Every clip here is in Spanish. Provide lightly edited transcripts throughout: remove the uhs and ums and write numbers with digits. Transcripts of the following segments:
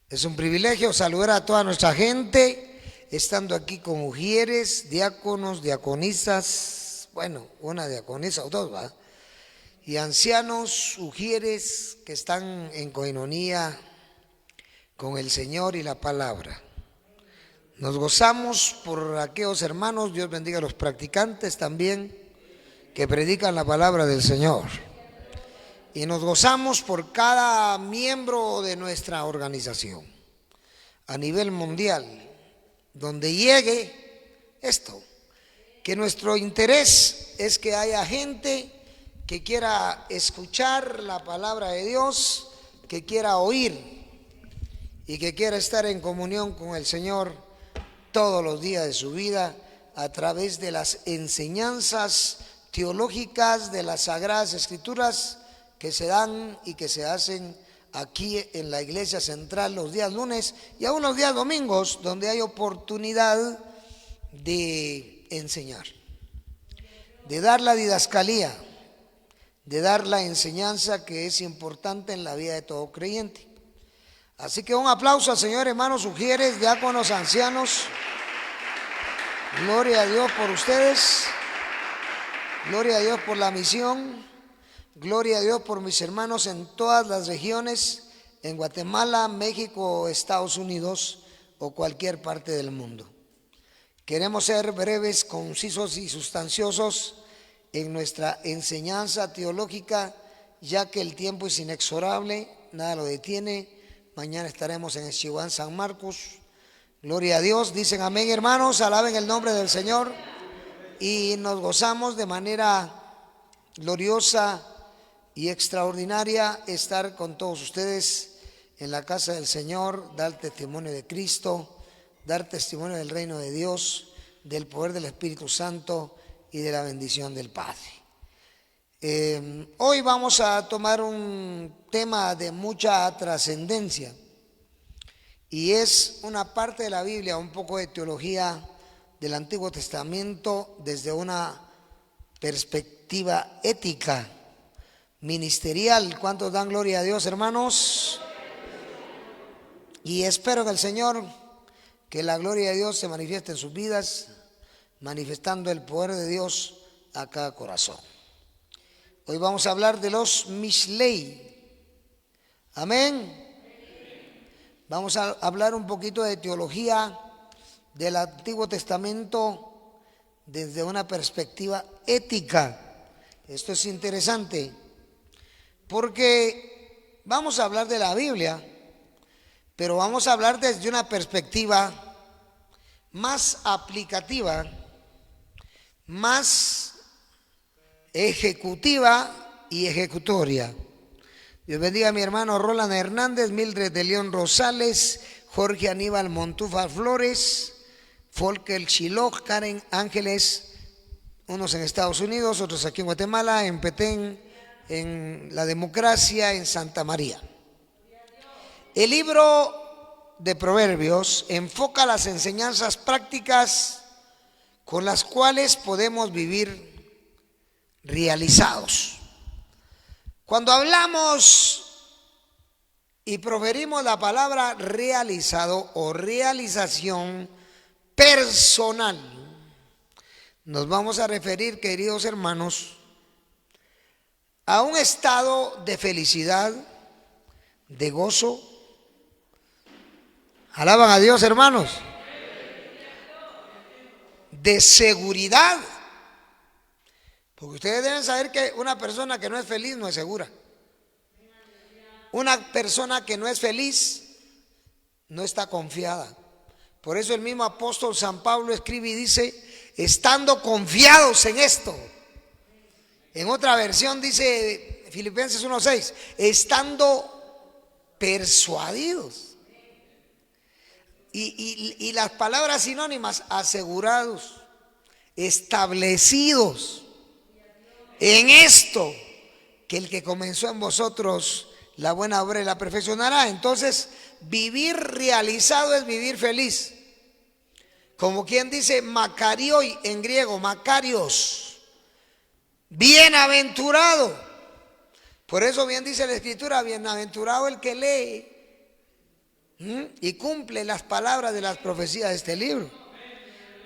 Es un privilegio saludar a toda nuestra gente, estando aquí con ujieres, diáconos, diaconisas, bueno, una diaconisa o dos, ¿va? Y ancianos, ujieres que están en coinonía con el Señor y la palabra. Nos gozamos por aquellos hermanos, Dios bendiga a los practicantes también, que predican la palabra del Señor. Y nos gozamos por cada miembro de nuestra organización a nivel mundial, donde llegue esto, que nuestro interés es que haya gente que quiera escuchar la palabra de Dios, que quiera oír y que quiera estar en comunión con el Señor todos los días de su vida a través de las enseñanzas teológicas de las Sagradas Escrituras que se dan y que se hacen aquí en la iglesia central los días lunes y aún los días domingos, donde hay oportunidad de enseñar, de dar la didascalía, de dar la enseñanza que es importante en la vida de todo creyente. Así que un aplauso al Señor, hermanos, ujieres, diáconos, ancianos. Gloria a Dios por ustedes, gloria a Dios por la misión, gloria a Dios por mis hermanos en todas las regiones, en Guatemala, México, Estados Unidos o cualquier parte del mundo. Queremos ser breves, concisos y sustanciosos en nuestra enseñanza teológica, ya que el tiempo es inexorable, nada lo detiene. Mañana estaremos en Eschihuán, San Marcos. Gloria a Dios, dicen amén, hermanos, alaben el nombre del Señor y nos gozamos de manera gloriosa y extraordinaria estar con todos ustedes en la casa del Señor, dar testimonio de Cristo, dar testimonio del reino de Dios, del poder del Espíritu Santo y de la bendición del Padre. Hoy vamos a tomar un tema de mucha trascendencia y es una parte de la Biblia, un poco de teología del Antiguo Testamento desde una perspectiva ética, ministerial. ¿Cuántos dan gloria a Dios, hermanos? Y espero que el Señor, que la gloria de Dios se manifieste en sus vidas, manifestando el poder de Dios a cada corazón. Hoy vamos a hablar de los Mishlei. Amén. Vamos a hablar un poquito de teología del Antiguo Testamento desde una perspectiva ética. Esto es interesante porque vamos a hablar de la Biblia, pero vamos a hablar desde una perspectiva más aplicativa, más ejecutiva y ejecutoria. Dios bendiga a mi hermano Roland Hernández, Mildred de León Rosales, Jorge Aníbal Montufa Flores, Folker Chiloc, Karen Ángeles, unos en Estados Unidos, otros aquí en Guatemala, en Petén, en La Democracia, en Santa María. El libro de Proverbios enfoca las enseñanzas prácticas con las cuales podemos vivir realizados. Cuando hablamos y proferimos la palabra realizado o realización personal, nos vamos a referir, queridos hermanos, a un estado de felicidad, de gozo. Alaban a Dios, hermanos. De seguridad. Porque ustedes deben saber que una persona que no es feliz no es segura. Una persona que no es feliz no está confiada. Por eso el mismo apóstol San Pablo escribe y dice, estando confiados en esto. En otra versión dice Filipenses 1:6, estando persuadidos. Y las palabras sinónimas, asegurados, establecidos en esto, que el que comenzó en vosotros la buena obra y la perfeccionará. Entonces, vivir realizado es vivir feliz. Como quien dice makarioi en griego, makarios, bienaventurado. Por eso bien dice la Escritura, bienaventurado el que lee y cumple las palabras de las profecías de este libro.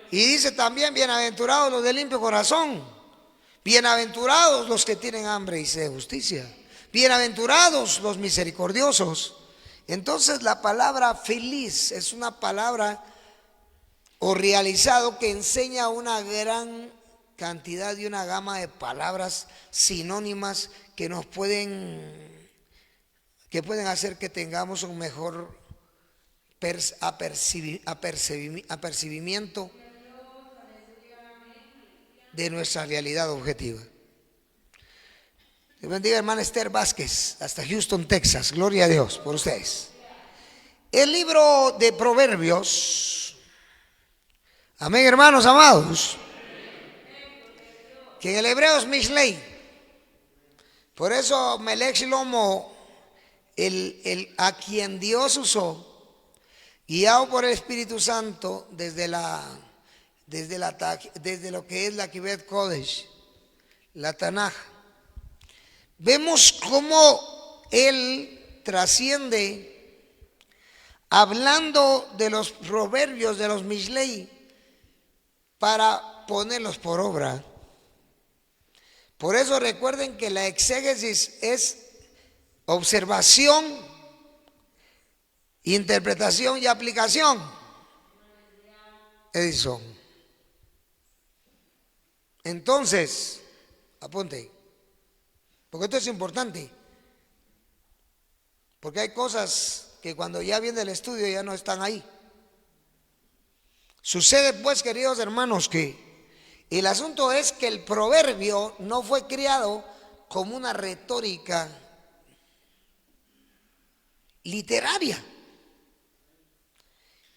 Y dice también, bienaventurados los de limpio corazón, bienaventurados los que tienen hambre y sed de justicia, bienaventurados los misericordiosos. Entonces la palabra feliz es una palabra o realizado que enseña una gran cantidad y una gama de palabras sinónimas que nos pueden hacer que tengamos un mejor apercibimiento de nuestra realidad objetiva. Dios bendiga, hermana Esther Vázquez, hasta Houston, Texas. Gloria a Dios por ustedes. El libro de Proverbios, amén, hermanos amados, que en el hebreo es Mishlei. Por eso Melech Shlomo, a quien Dios usó, guiado por el Espíritu Santo desde lo que es la Kibet Kodesh, la Tanaj, vemos cómo él trasciende hablando de los proverbios de los Mishlei para ponerlos por obra. Por eso recuerden que la exégesis es observación, interpretación y aplicación. Edison. Entonces, apunte, porque esto es importante, porque hay cosas que cuando ya viene el estudio ya no están ahí. Sucede pues, queridos hermanos, que el asunto es que el proverbio no fue creado como una retórica literaria,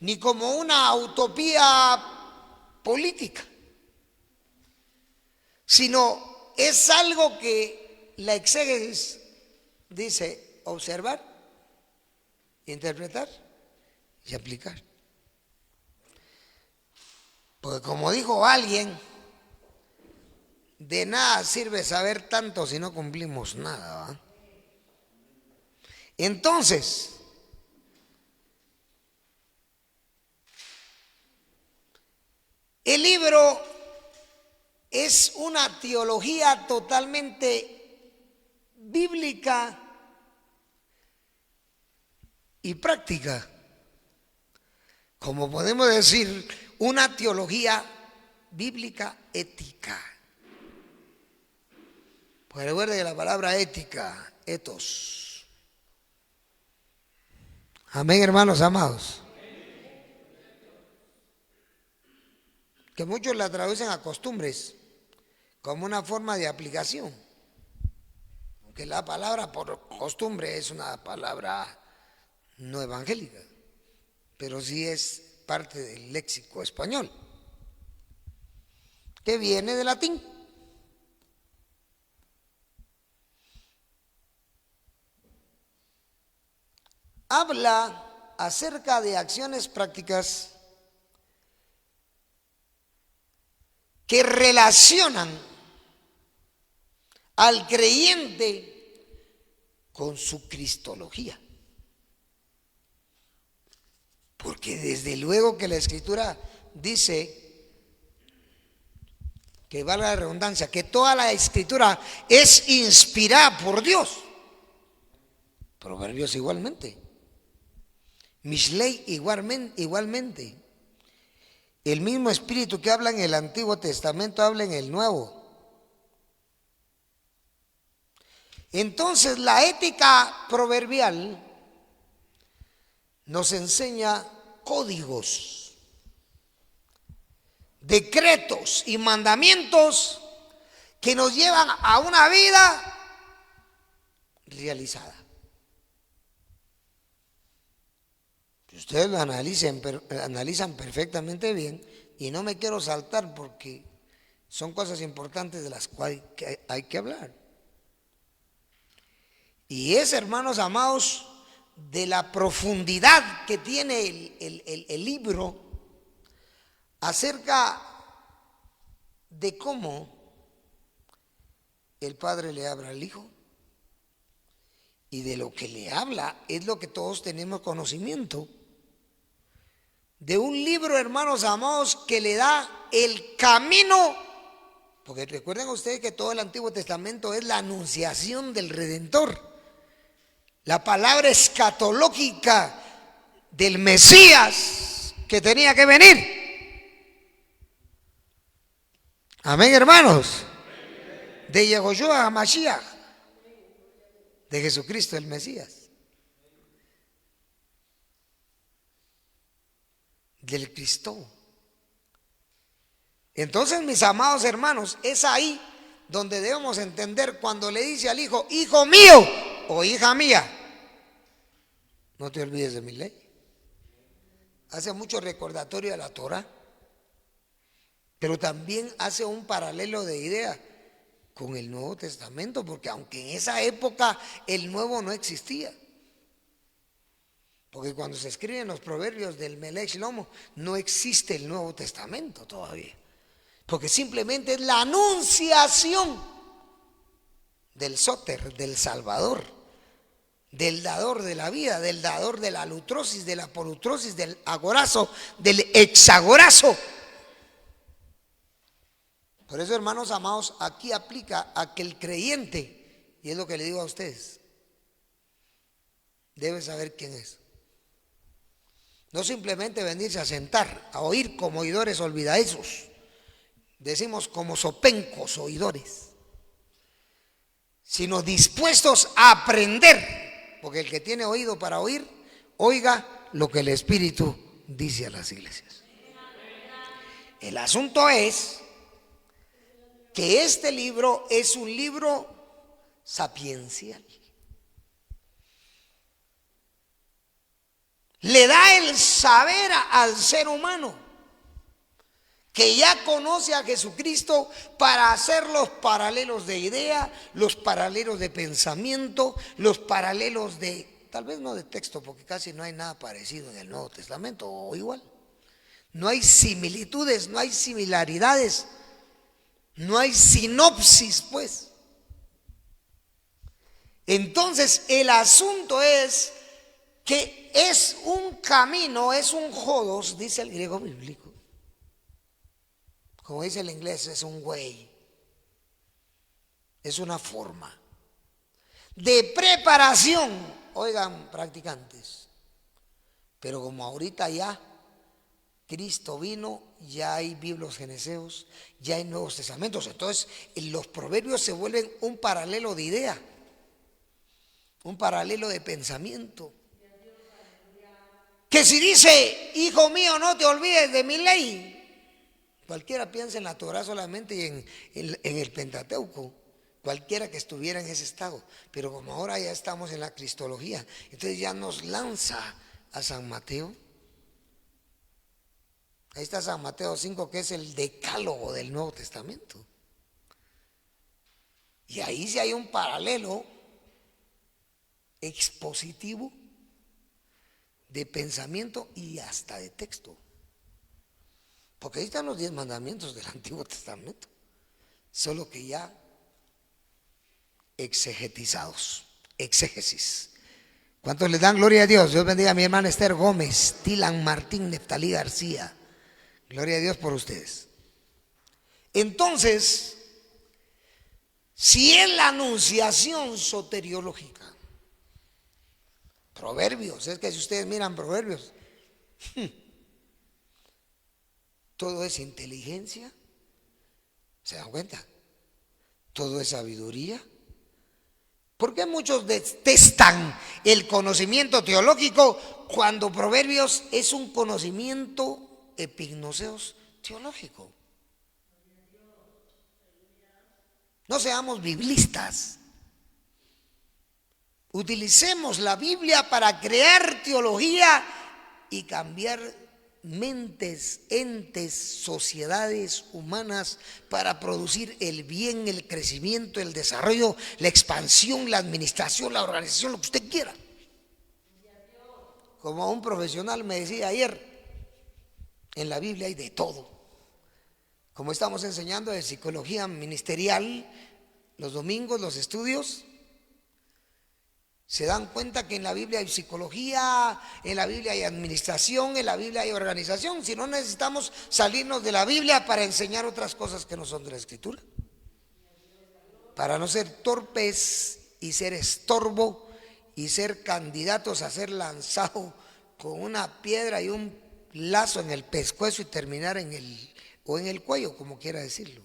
ni como una utopía política, sino es algo que la exégesis dice observar, interpretar y aplicar. Porque como dijo alguien, de nada sirve saber tanto si no cumplimos nada, ¿va? Entonces, el libro es una teología totalmente bíblica y práctica. Como podemos decir, una teología bíblica ética. Pues recuerde la palabra ética, etos. Amén, hermanos amados. Que muchos la traducen a costumbres, como una forma de aplicación. Aunque la palabra por costumbre es una palabra no evangélica, pero sí es parte del léxico español, que viene del latín. Habla acerca de acciones prácticas que relacionan al creyente con su cristología. Porque desde luego que la Escritura dice, que valga la redundancia, que toda la Escritura es inspirada por Dios. Proverbios igualmente. Mishlei igualmente. El mismo espíritu que habla en el Antiguo Testamento habla en el Nuevo. Entonces la ética proverbial nos enseña códigos, decretos y mandamientos que nos llevan a una vida realizada. Ustedes lo analizan perfectamente bien, y no me quiero saltar porque son cosas importantes de las cuales hay que hablar. Y es, hermanos amados, de la profundidad que tiene el libro acerca de cómo el Padre le habla al Hijo y de lo que le habla es lo que todos tenemos conocimiento. De un libro, hermanos amados, que le da el camino, porque recuerden ustedes que todo el Antiguo Testamento es la anunciación del Redentor, la palabra escatológica del Mesías que tenía que venir. Amén, hermanos. De Yehoshua a Mashiach, de Jesucristo el Mesías, del Cristo. Entonces, mis amados hermanos, es ahí donde debemos entender cuando le dice al hijo, hijo mío o hija mía, no te olvides de mi ley. Hace mucho recordatorio de la Torah, pero también hace un paralelo de idea con el Nuevo Testamento, porque aunque en esa época el Nuevo no existía, porque cuando se escriben los proverbios del Melech Shlomo no existe el Nuevo Testamento todavía, porque simplemente es la anunciación del Soter, del Salvador, del dador de la vida, del dador de la lutrosis, de la polutrosis, del agorazo, del hexagorazo. Por eso, hermanos amados, aquí aplica a que el creyente, y es lo que le digo a ustedes, debe saber quién es. No simplemente venirse a sentar, a oír como oidores olvidadizos, decimos como sopencos oidores, sino dispuestos a aprender, porque el que tiene oído para oír, oiga lo que el Espíritu dice a las iglesias. El asunto es que este libro es un libro sapiencial. Le da el saber al ser humano que ya conoce a Jesucristo para hacer los paralelos de idea, los paralelos de pensamiento, los paralelos de, tal vez no de texto, porque casi no hay nada parecido en el Nuevo Testamento, o igual. No hay similitudes, no hay similaridades, no hay sinopsis, pues. Entonces, el asunto es que es un camino, es un jodos, dice el griego bíblico. Como dice el inglés, es un way. Es una forma de preparación, oigan, practicantes. Pero como ahorita ya Cristo vino, ya hay Biblios geneseos, ya hay Nuevos Testamentos. Entonces, los proverbios se vuelven un paralelo de idea, un paralelo de pensamiento. Que si dice, hijo mío, no te olvides de mi ley, cualquiera piensa en la Torah solamente y en el Pentateuco, cualquiera que estuviera en ese estado. Pero como ahora ya estamos en la cristología, entonces ya nos lanza a San Mateo. Ahí está San Mateo 5, que es el decálogo del Nuevo Testamento. Y ahí sí hay un paralelo expositivo de pensamiento y hasta de texto. Porque ahí están los 10 mandamientos del Antiguo Testamento, solo que ya exegetizados, exégesis. ¿Cuántos le dan gloria a Dios? Dios bendiga a mi hermana Esther Gómez, Tilan Martín, Neftalí García. Gloria a Dios por ustedes. Entonces, si es la anunciación soteriológica, Proverbios, es que si ustedes miran Proverbios, todo es inteligencia, ¿se dan cuenta? Todo es sabiduría. ¿Por qué muchos detestan el conocimiento teológico cuando Proverbios es un conocimiento epignoseos teológico? No seamos biblistas. Utilicemos la Biblia para crear teología y cambiar mentes, entes, sociedades humanas para producir el bien, el crecimiento, el desarrollo, la expansión, la administración, la organización, lo que usted quiera. Como un profesional me decía ayer, en la Biblia hay de todo. Como estamos enseñando de psicología ministerial los domingos, los estudios, Se dan cuenta que en la Biblia hay psicología, en la Biblia hay administración, en la Biblia hay organización. Si no, necesitamos salirnos de la Biblia para enseñar otras cosas que no son de la Escritura, para no ser torpes y ser estorbo y ser candidatos a ser lanzados con una piedra y un lazo en el pescuezo y terminar en el cuello, como quiera decirlo.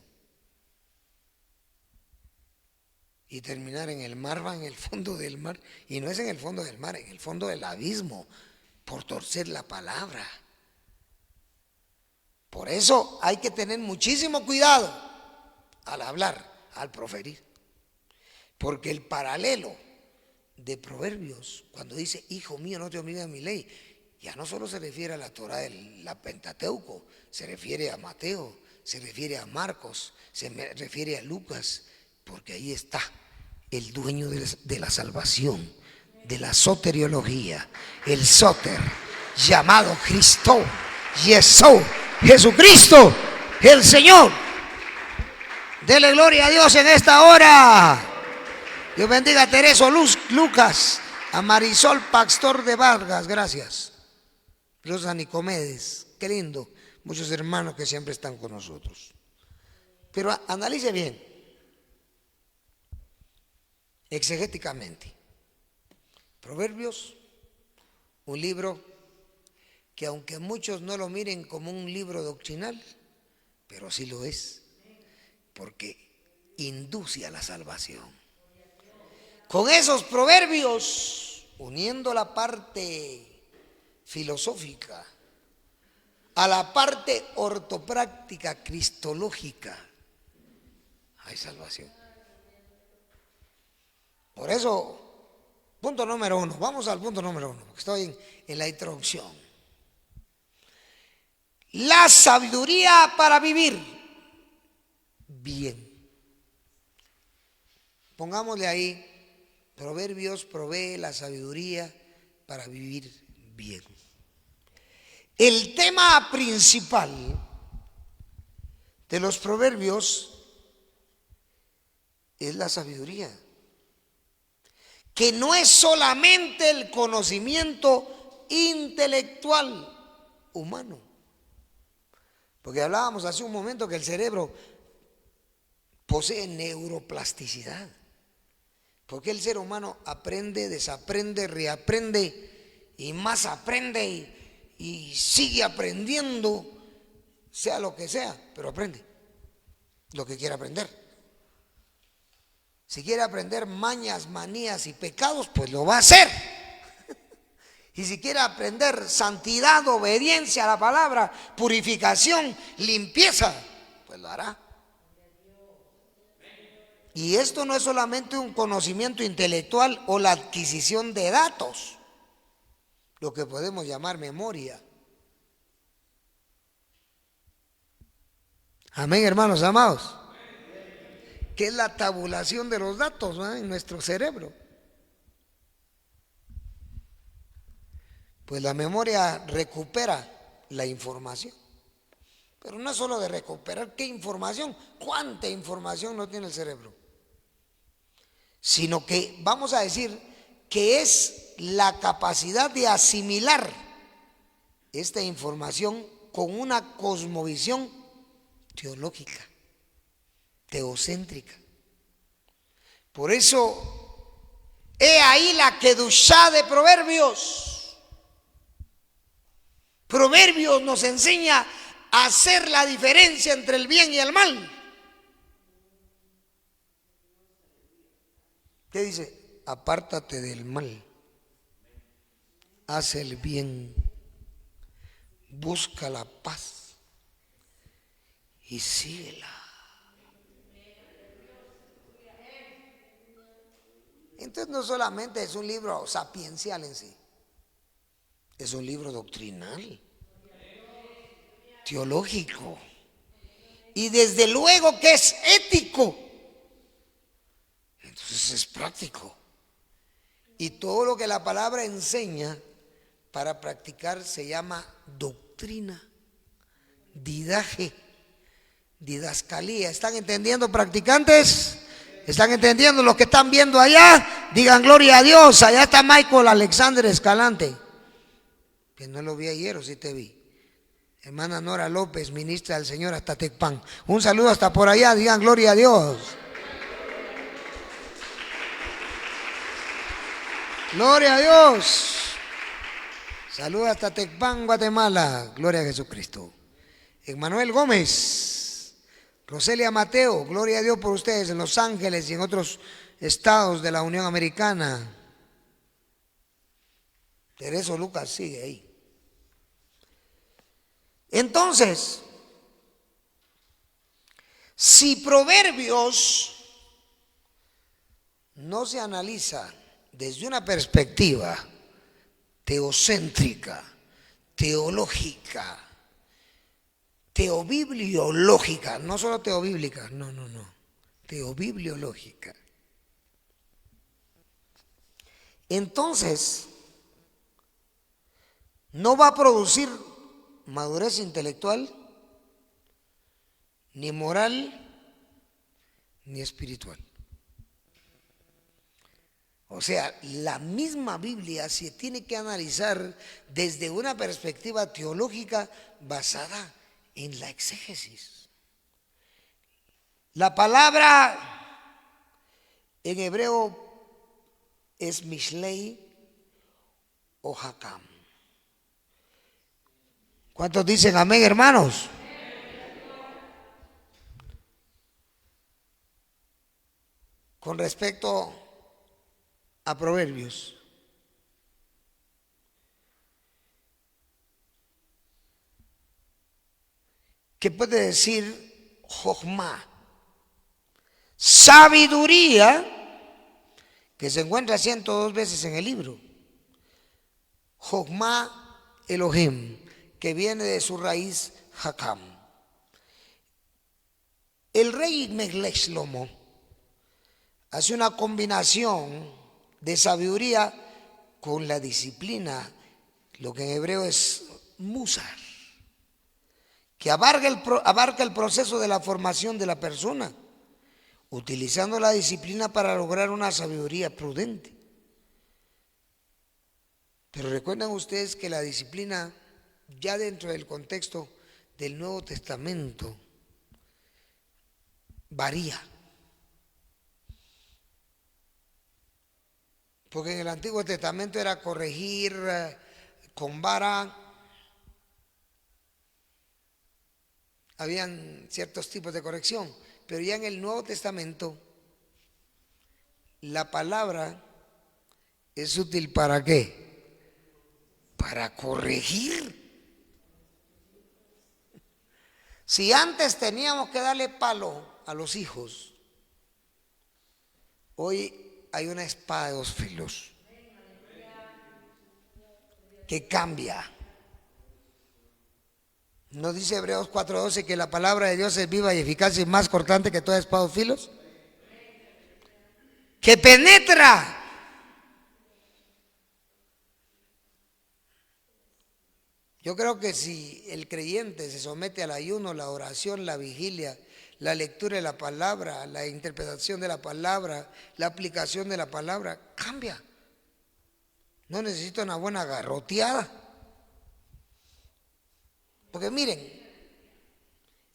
Y terminar en el mar, va en el fondo del mar. Y no es en el fondo del mar, en el fondo del abismo, por torcer la palabra. Por eso hay que tener muchísimo cuidado al hablar, al proferir. Porque el paralelo de Proverbios, cuando dice, hijo mío, no te olvides de mi ley, ya no solo se refiere a la Torah del Pentateuco, se refiere a Mateo, se refiere a Marcos, se refiere a Lucas, porque ahí está el dueño de la salvación, de la soteriología, el soter, llamado Cristo, Yesú, Jesucristo, el Señor. Dele gloria a Dios en esta hora. Dios bendiga a Tereso Lucas, a Marisol Pastor de Vargas, gracias. Rosa Nicomedes, qué lindo, muchos hermanos que siempre están con nosotros. Pero analice bien, exegéticamente. Proverbios, un libro que aunque muchos no lo miren como un libro doctrinal, pero sí lo es, porque induce a la salvación. Con esos proverbios, uniendo la parte filosófica a la parte ortopráctica cristológica, hay salvación. Por eso, punto número 1, vamos al punto número 1, porque estoy en la introducción. La sabiduría para vivir bien. Pongámosle ahí, Proverbios provee la sabiduría para vivir bien. El tema principal de los proverbios es la sabiduría, que no es solamente el conocimiento intelectual humano, porque hablábamos hace un momento que el cerebro posee neuroplasticidad, porque el ser humano aprende, desaprende, reaprende y más aprende y sigue aprendiendo, sea lo que sea, pero aprende lo que quiere aprender. Si quiere aprender mañas, manías y pecados, pues lo va a hacer. Y si quiere aprender santidad, obediencia a la palabra, purificación, limpieza, pues lo hará. Y esto no es solamente un conocimiento intelectual o la adquisición de datos, lo que podemos llamar memoria. Amén, hermanos amados. Que es la tabulación de los datos, ¿no?, en nuestro cerebro. Pues la memoria recupera la información. Pero no es solo de recuperar qué información, cuánta información no tiene el cerebro, sino que vamos a decir que es la capacidad de asimilar esta información con una cosmovisión teológica, teocéntrica. Por eso, he ahí la kedushá de Proverbios. Proverbios nos enseña a hacer la diferencia entre el bien y el mal. ¿Qué dice? Apártate del mal, haz el bien, busca la paz y síguela. Entonces no solamente es un libro sapiencial en sí, es un libro doctrinal, teológico, y desde luego que es ético. Entonces es práctico. Y todo lo que la palabra enseña para practicar se llama doctrina, didaje, didascalía. ¿Están entendiendo, practicantes? ¿Están entendiendo los que están viendo allá? Digan gloria a Dios. Allá está Michael Alexander Escalante. Que no lo vi ayer, o sí te vi. Hermana Nora López, ministra del Señor hasta Tecpan. Un saludo hasta por allá. Digan gloria a Dios. Gloria a Dios. Saludos hasta Tecpan, Guatemala. Gloria a Jesucristo. Emmanuel Gómez, Roselia Mateo, gloria a Dios por ustedes en Los Ángeles y en otros estados de la Unión Americana. Tereso Lucas sigue ahí. Entonces, si Proverbios no se analiza desde una perspectiva teocéntrica, teológica, teobibliológica, no solo teobíblica, no, teobibliológica. Entonces, no va a producir madurez intelectual, ni moral, ni espiritual. O sea, la misma Biblia se tiene que analizar desde una perspectiva teológica basada en la exégesis. La palabra en hebreo es Mishlei o Hakam. ¿Cuántos dicen amén, hermanos? Con respecto a Proverbios, ¿qué puede decir Jochma? Sabiduría, que se encuentra 102 veces en el libro. Jochma Elohim, que viene de su raíz Hakam. El rey Melech Shlomo hace una combinación de sabiduría con la disciplina, lo que en hebreo es musar, que abarca el proceso de la formación de la persona, utilizando la disciplina para lograr una sabiduría prudente. Pero recuerdan ustedes que la disciplina, ya dentro del contexto del Nuevo Testamento, varía. Porque en el Antiguo Testamento era corregir con vara. Habían ciertos tipos de corrección, pero ya en el Nuevo Testamento la palabra es útil ¿para qué? Para corregir. Si antes teníamos que darle palo a los hijos, hoy hay una espada de dos filos que cambia. ¿No dice Hebreos 4:12 que la palabra de Dios es viva y eficaz y más cortante que toda espada de dos filos? Que penetra. Yo creo que si el creyente se somete al ayuno, la oración, la vigilia, la lectura de la palabra, la interpretación de la palabra, la aplicación de la palabra, cambia. No necesita una buena garroteada. Porque miren,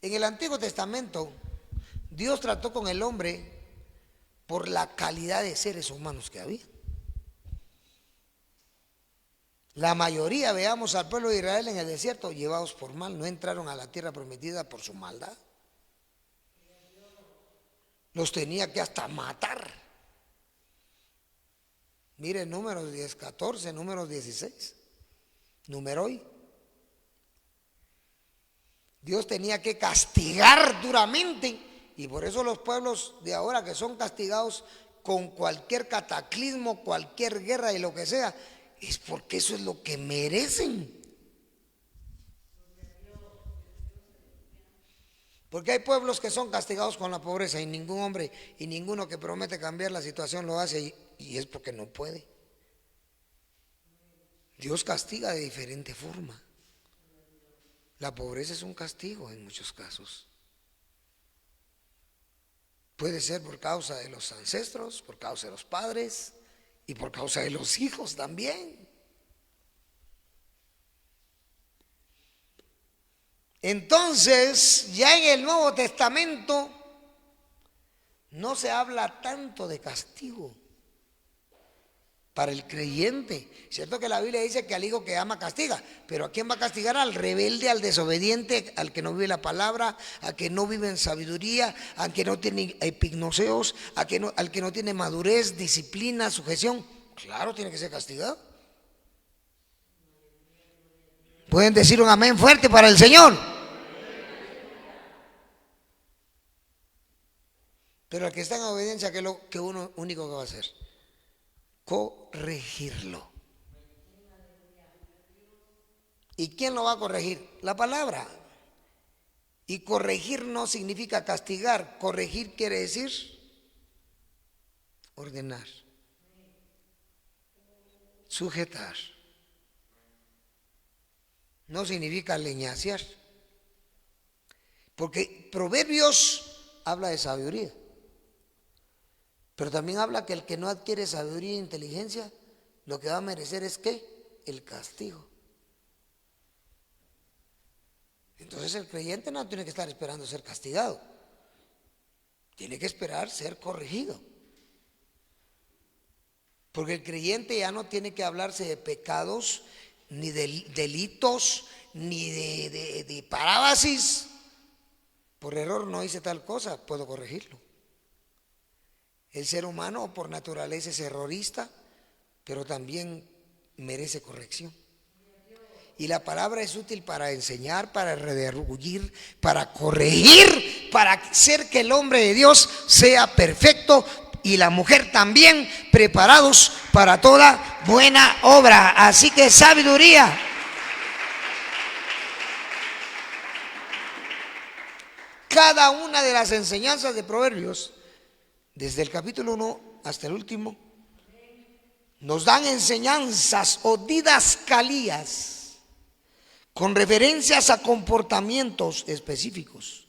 en el Antiguo Testamento Dios trató con el hombre por la calidad de seres humanos que había. La mayoría, veamos al pueblo de Israel en el desierto, llevados por mal, no entraron a la tierra prometida por su maldad. Los tenía que hasta matar. Miren Números 10:14, Números 16, Numeroi. Dios tenía que castigar duramente, y por eso los pueblos de ahora que son castigados con cualquier cataclismo, cualquier guerra y lo que sea, es porque eso es lo que merecen. Porque hay pueblos que son castigados con la pobreza y ningún hombre y ninguno que promete cambiar la situación lo hace, y es porque no puede. Dios castiga de diferente forma. La pobreza es un castigo en muchos casos. Puede ser por causa de los ancestros, por causa de los padres, y por causa de los hijos también. Entonces, ya en el Nuevo Testamento no se habla tanto de castigo para el creyente. Cierto que la Biblia dice que al hijo que ama castiga, pero ¿a quién va a castigar? Al rebelde, al desobediente, al que no vive la palabra, al que no vive en sabiduría, al que no tiene epignoseos, al que no tiene madurez, disciplina, sujeción. Claro, tiene que ser castigado. ¿Pueden decir un amén fuerte para el Señor? Pero el que está en obediencia, ¿qué es lo que uno único que va a hacer? Corregirlo. ¿Y quién lo va a corregir? La palabra. Y corregir no significa castigar. Corregir quiere decir ordenar, sujetar. No significa leñaciar. Porque Proverbios habla de sabiduría. Pero también habla que el que no adquiere sabiduría e inteligencia, lo que va a merecer es ¿qué? El castigo. Entonces el creyente no tiene que estar esperando ser castigado, tiene que esperar ser corregido. Porque el creyente ya no tiene que hablarse de pecados, ni de delitos, ni de parábasis. Por error no hice tal cosa, puedo corregirlo. El ser humano por naturaleza es errorista, pero también merece corrección. Y la palabra es útil para enseñar, para redarguir, para corregir, para hacer que el hombre de Dios sea perfecto y la mujer también, preparados para toda buena obra. Así que sabiduría. Cada una de las enseñanzas de Proverbios, desde el capítulo 1 hasta el último, nos dan enseñanzas o didascalías con referencias a comportamientos específicos,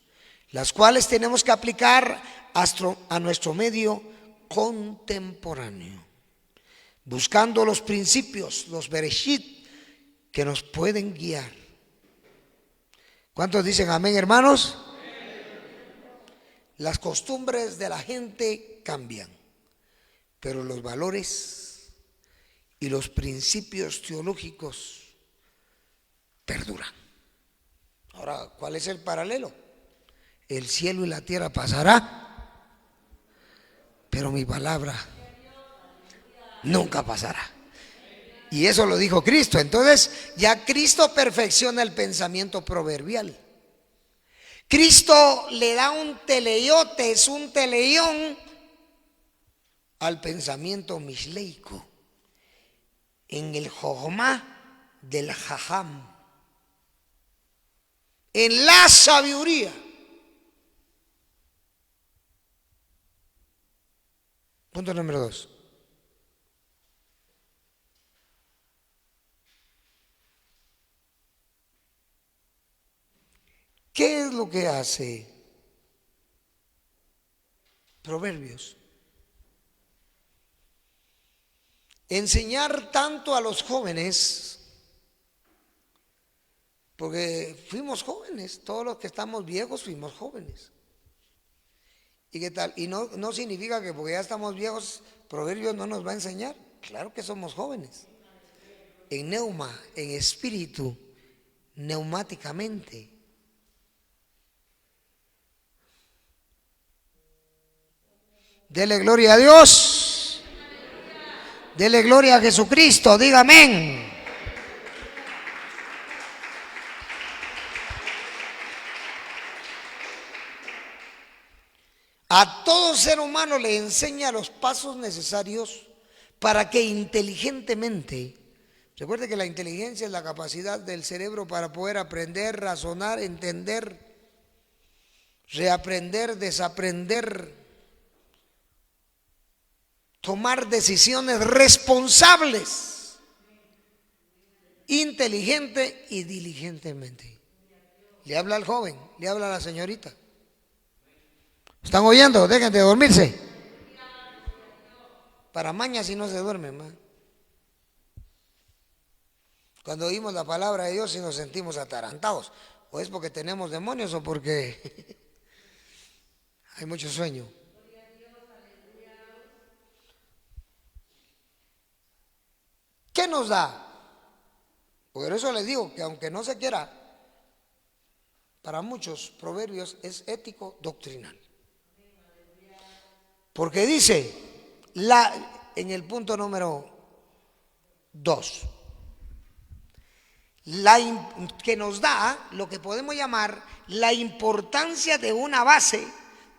las cuales tenemos que aplicar a nuestro medio contemporáneo, buscando los principios, los bereshit, que nos pueden guiar. ¿Cuántos dicen amén, hermanos? Las costumbres de la gente cambian, pero los valores y los principios teológicos perduran. Ahora, ¿cuál es el paralelo? El cielo y la tierra pasará, pero mi palabra nunca pasará. Y eso lo dijo Cristo. Entonces, ya Cristo perfecciona el pensamiento proverbial. Cristo le da un teleiotes, un teleión al pensamiento misleico, en el jojmá del jajam, en la sabiduría. Punto número 2. ¿Qué es lo que hace Proverbios? Enseñar tanto a los jóvenes, porque fuimos jóvenes, todos los que estamos viejos fuimos jóvenes. ¿Y qué tal? Y no significa que porque ya estamos viejos, Proverbios no nos va a enseñar. Claro que somos jóvenes. En neuma, en espíritu, neumáticamente. Dele gloria a Dios. Dele gloria a Jesucristo. Diga amén. A todo ser humano le enseña los pasos necesarios para que inteligentemente, recuerde que la inteligencia es la capacidad del cerebro para poder aprender, razonar, entender, reaprender, desaprender, tomar decisiones responsables, inteligente y diligentemente. Le habla al joven, le habla a la señorita. ¿Están oyendo? Dejen de dormirse. para mañana si no se duerme, hermano. Cuando oímos la palabra de Dios y nos sentimos atarantados, o es porque tenemos demonios o porque hay mucho sueño. ¿Qué nos da? Por eso les digo que aunque no se quiera, para muchos Proverbios es ético doctrinal. Porque dice en el punto número 2, que nos da lo que podemos llamar la importancia de una base,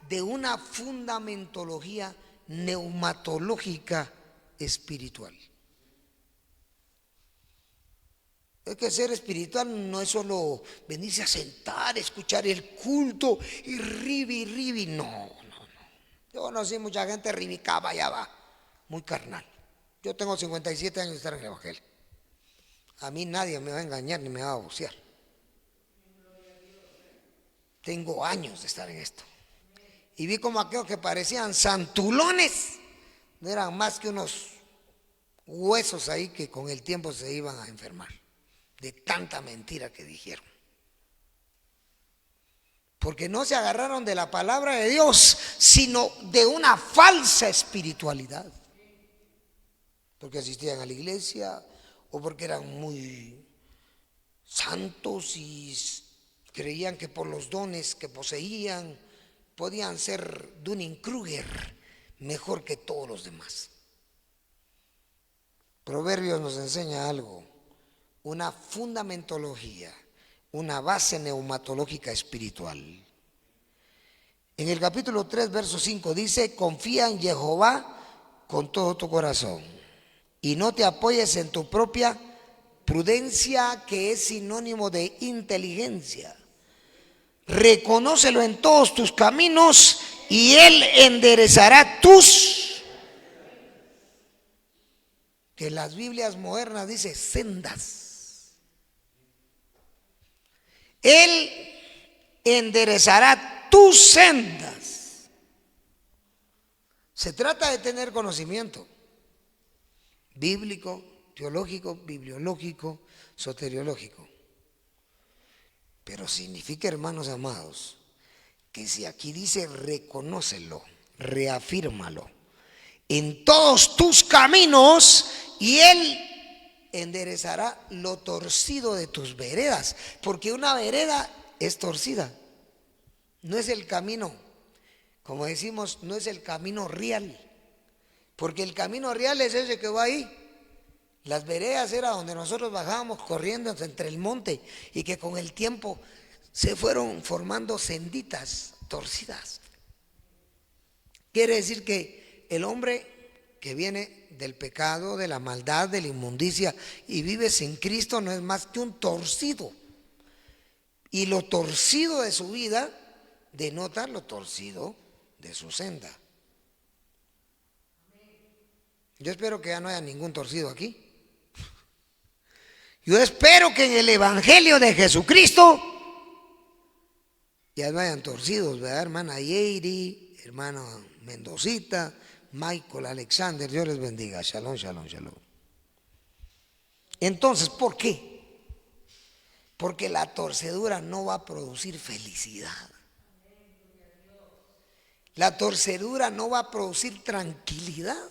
de una fundamentología neumatológica espiritual. Es que ser espiritual no es solo venirse a sentar, escuchar el culto y ribi. No. Yo conocí mucha gente ribicaba allá va, muy carnal. Yo tengo 57 años de estar en el Evangelio. A mí nadie me va a engañar ni me va a bocear. Tengo años de estar en esto. Y vi como aquellos que parecían santulones, no eran más que unos huesos ahí que con el tiempo se iban a enfermar, de tanta mentira que dijeron. Porque no se agarraron de la palabra de Dios, sino de una falsa espiritualidad. Porque asistían a la iglesia o porque eran muy santos y creían que por los dones que poseían podían ser Dunning-Kruger mejor que todos los demás. Proverbios nos enseña algo, una fundamentología, una base neumatológica espiritual. En el capítulo 3, verso 5 dice: confía en Jehová con todo tu corazón y no te apoyes en tu propia prudencia, que es sinónimo de inteligencia. Reconócelo en todos tus caminos y Él enderezará tus, que las Biblias modernas dice sendas. Él enderezará tus sendas. Se trata de tener conocimiento bíblico, teológico, bibliológico, soteriológico. Pero significa, hermanos amados, que si aquí dice reconócelo, reafírmalo en todos tus caminos y Él enderezará lo torcido de tus veredas, porque una vereda es torcida, no es el camino, como decimos, no es el camino real, porque el camino real es ese que va ahí. Las veredas era donde nosotros bajábamos corriendo entre el monte y que con el tiempo se fueron formando senditas torcidas. Quiere decir que el hombre que viene del pecado, de la maldad, de la inmundicia y vive sin Cristo no es más que un torcido. Y lo torcido de su vida denota lo torcido de su senda. Yo espero que ya no haya ningún torcido aquí. Yo espero que en el Evangelio de Jesucristo ya no hayan torcidos, ¿verdad, hermana Yeiri, hermano Mendocita, Michael, Alexander? Dios les bendiga. Shalom, shalom, shalom. Entonces, ¿por qué? Porque la torcedura no va a producir felicidad. La torcedura no va a producir tranquilidad.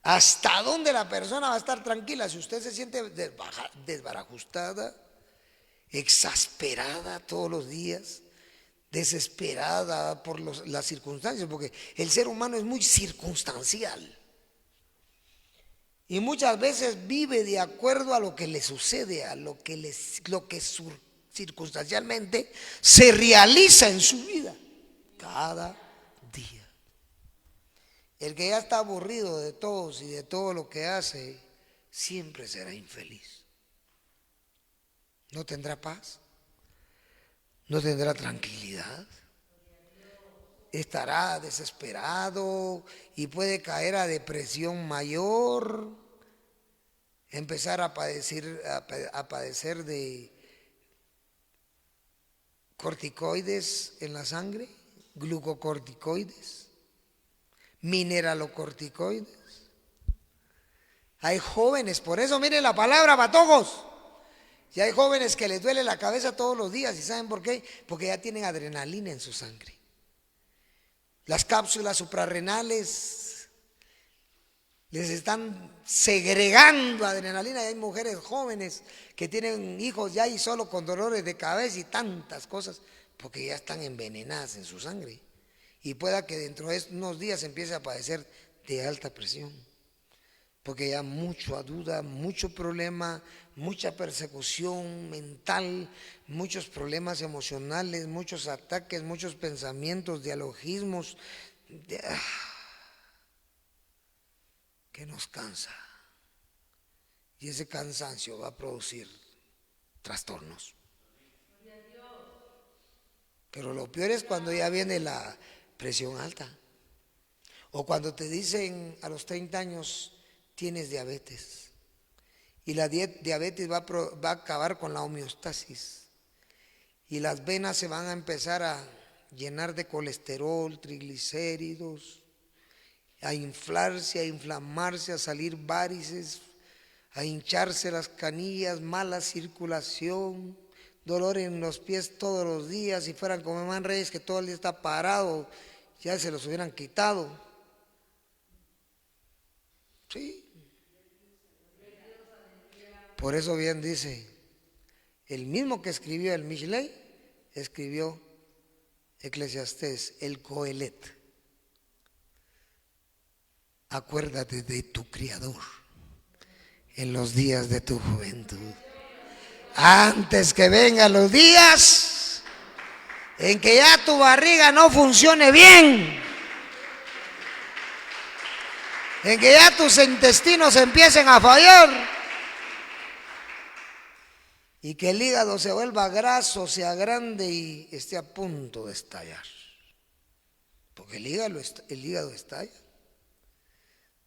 ¿Hasta dónde la persona va a estar tranquila? Si usted se siente desbarajustada, exasperada todos los días, desesperada por las circunstancias, porque el ser humano es muy circunstancial. Y muchas veces vive de acuerdo a lo que le sucede, a lo que circunstancialmente se realiza en su vida cada día. El que ya está aburrido de todos y de todo lo que hace, siempre será infeliz. No tendrá paz, no tendrá tranquilidad, estará desesperado y puede caer a depresión mayor, empezar a padecer de corticoides en la sangre, glucocorticoides, mineralocorticoides. Hay jóvenes, por eso miren la palabra patojos. Y hay jóvenes que les duele la cabeza todos los días. ¿Y saben por qué? Porque ya tienen adrenalina en su sangre. Las cápsulas suprarrenales les están segregando adrenalina. Y hay mujeres jóvenes que tienen hijos ya y solo con dolores de cabeza y tantas cosas, porque ya están envenenadas en su sangre. Y pueda que dentro de unos días empiece a padecer de alta presión. Porque ya mucha duda, mucho problema, mucha persecución mental, muchos problemas emocionales, muchos ataques, muchos pensamientos, dialogismos, que nos cansa. Y ese cansancio va a producir trastornos. Pero lo peor es cuando ya viene la presión alta. O cuando te dicen a los 30 años, tienes diabetes. Y la diabetes va a acabar con la homeostasis. Y las venas se van a empezar a llenar de colesterol, triglicéridos, a inflarse, a inflamarse, a salir varices, a hincharse las canillas, mala circulación, dolor en los pies todos los días. Si fueran como Emán Reyes, que todo el día está parado, ya se los hubieran quitado. Sí. Por eso bien dice, el mismo que escribió el Mishlei, escribió Eclesiastés, el Coelet. Acuérdate de tu Criador en los días de tu juventud, antes que vengan los días en que ya tu barriga no funcione bien, en que ya tus intestinos empiecen a fallar y que el hígado se vuelva graso, sea grande y esté a punto de estallar. Porque el hígado estalla.